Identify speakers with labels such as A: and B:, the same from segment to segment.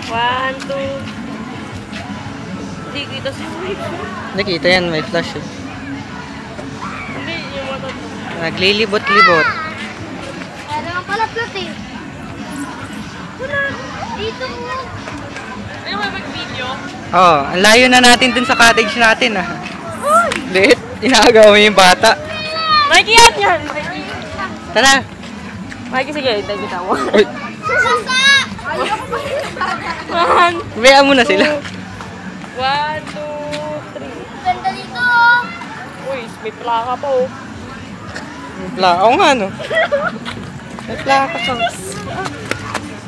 A: One, two. Hindi kita si Mike.
B: Nakita yan, may flash eh.
A: Hindi, yung mata.
B: Naglilibot-libot.
C: Ano nga pala plot eh. Wala. Dito mo.
A: Ayaw mo mag-video?
B: Oh, ang layo na natin dun sa cottage natin ah. Lit, inagaw mo yung bata.
A: Mikey, yan yan! Mikey.
B: Tara.
A: Mikey, sige, hintay kita mo.
B: Uy,
C: Sasa! Ayoko pa.
A: One,
B: bayaan mo na sila.
A: one, two, three.
C: Ganda dito.
A: Uy, may plaka pa oh.
B: Oo nga no. May plaka to.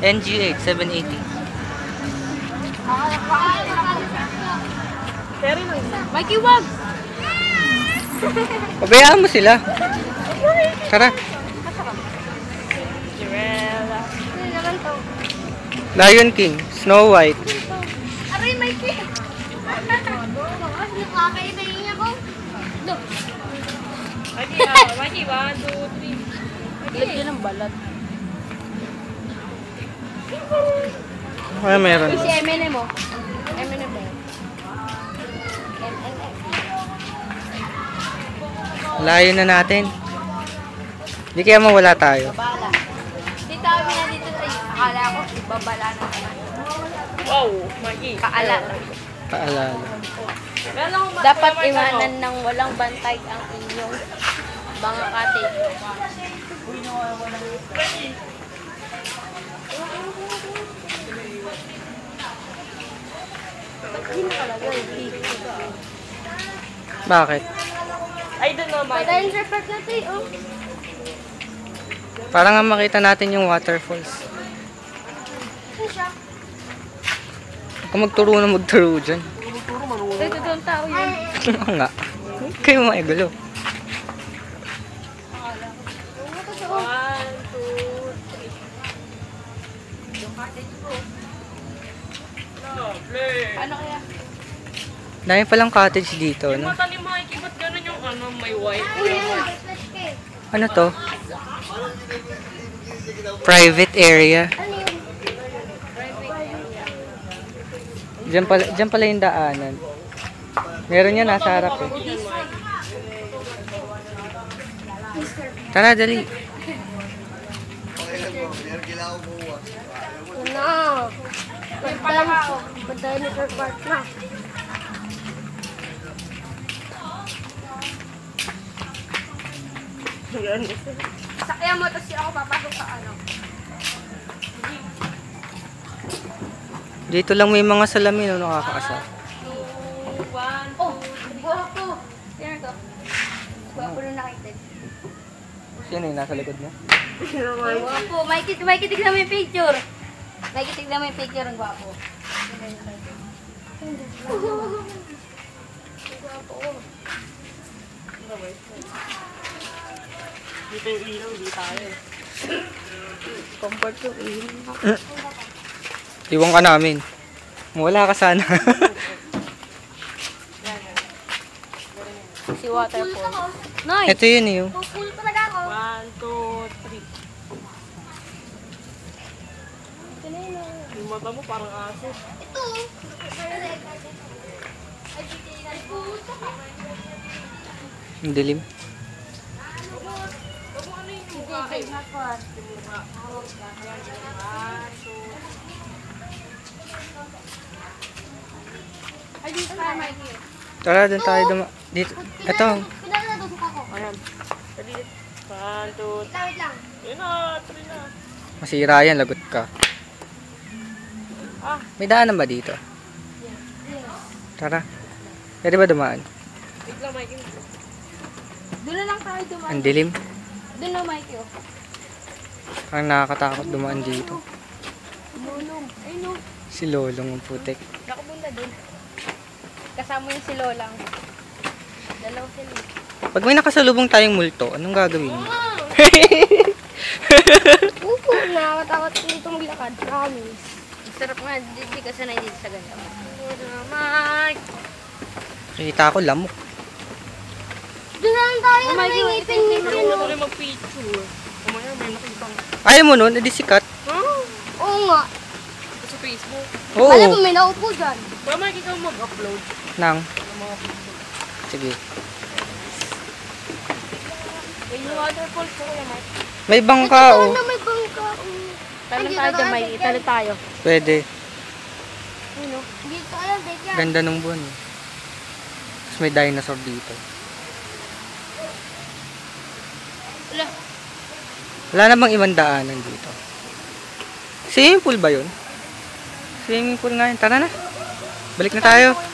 B: NG8 780.
A: Terry lang. Mikey, wag!
B: Pabayaan mo sila. Tara.
A: Cinderella.
C: Ano naman to?
B: Lion King, Snow White.
C: Aray, Mikey. Nakakain na yun ako. No.
A: Mikey, Mikey, one, two, three. Lagyan ng balat.
B: Ano meron?
C: Si M&M mo. M&M ba yun? M&M.
B: Layo na natin. Hindi kaya mawala tayo.
C: Babala. Dito kami na dito sa akala ko, babala na naman.
A: Wow, Mikey.
C: Paalala.
B: Paalala.
C: Dapat iwanan ng walang bantay ang inyong mga cottage.
B: Bakit?
A: I don't know, Mikey.
C: Dahil sa part na ito oh.
B: Para nga makita natin yung waterfalls.
C: Ano siya?
B: Kung magturo na magturo dyan.
C: Ito doon tao yun.
B: Oo nga. Kayo mga gulo.
A: One, two, three. Lovely.
C: Ano kaya?
B: Dami palang cottage dito,
A: Yung
B: no?
A: mata ni Mikey, ba't ganun yung ano, may white?
C: Uy, yan.
B: Ano to? Private area.
C: Ano yun?
B: Diyan pala yung daanan. Meron yan nasa harap eh. Tara, dali.
C: Ano? Badal ni Sir Bart na. Sakyan mo, tapos ako papasok sa ano.
B: Dito lang may mga salamin, no? Nakakaasa.
A: One,
C: Oh, guwapo. Sino to? Guwapo na nakita.
B: Sino yung nasa likod mo?
C: Guwapo. Mikey, tignan mo yung picture. Mikey, tignan mo yung picture ng guwapo.
A: dito yung ilaw, di tayo.
C: Comfort yung ilaw.
B: Iwan ka namin. Wala ka sana.
C: Si waterfall. Nice.
B: Ito yun yung.
C: Cool talaga ako.
A: One, two, three.
C: Ito na yun.
A: Yung mata mo parang aso.
C: Ito.
B: Ang dilim.
C: Ay, dito tayo, Mikey.
B: Tara, doon tayo dito. Ito.
C: Pinala na tusok ako.
A: Ayan. Dali. One, two, three.
C: Wait lang.
A: Yun na, three na.
B: Masira yan, lagot ka.
A: Ah.
B: May daanan ba dito? Tara. Pwede ba dumaan?
A: Wait lang, Mikey.
C: Doon na lang tayo dumaan.
B: Ang dilim.
C: Doon na, Mikey. Oh.
B: Parang nakakatakot dumaan dito.
C: Lulong. Ay, no.
B: Si Lolong ang putik.
C: Nakabunda doon. Kasama yung si Lolang. Dalaw sila.
B: Pag may nakasalubong tayong multo, anong gagawin mo?
C: Upo, nakakatakot dito maglakad. Promise. Sarap nga, di ka sanay dito sa ganda.
A: Mike!
B: Kita ko lamok.
C: Doon na lang tayo. May ngipin-ngipin.
A: Marunong rin mag-picture. Kumaya, may nakita.
B: Ayaw mo nun, edi sikat.
A: Huh?
C: Oo nga.
A: Sa Facebook.
B: Oo.
C: Alam mo, may naupo dyan.
A: Baka makikita mo mag-upload.
B: Nang.
A: ng mga picture.
B: Sige.
A: Yung waterfall ko kuya Mark.
B: May bangka, oh.
C: Ano, may bangka.
A: Talo tayo dyan, may talo tayo.
B: Pwede.
C: Ano? Dito, ayan, dito.
B: Ganda nung buwan, eh. Tapos may dinosaur dito.
C: Wala.
B: Wala namang ibang daanan dito. Swimming pool ba yun? Swimming pool nga yun. Tara na. Balik na tayo.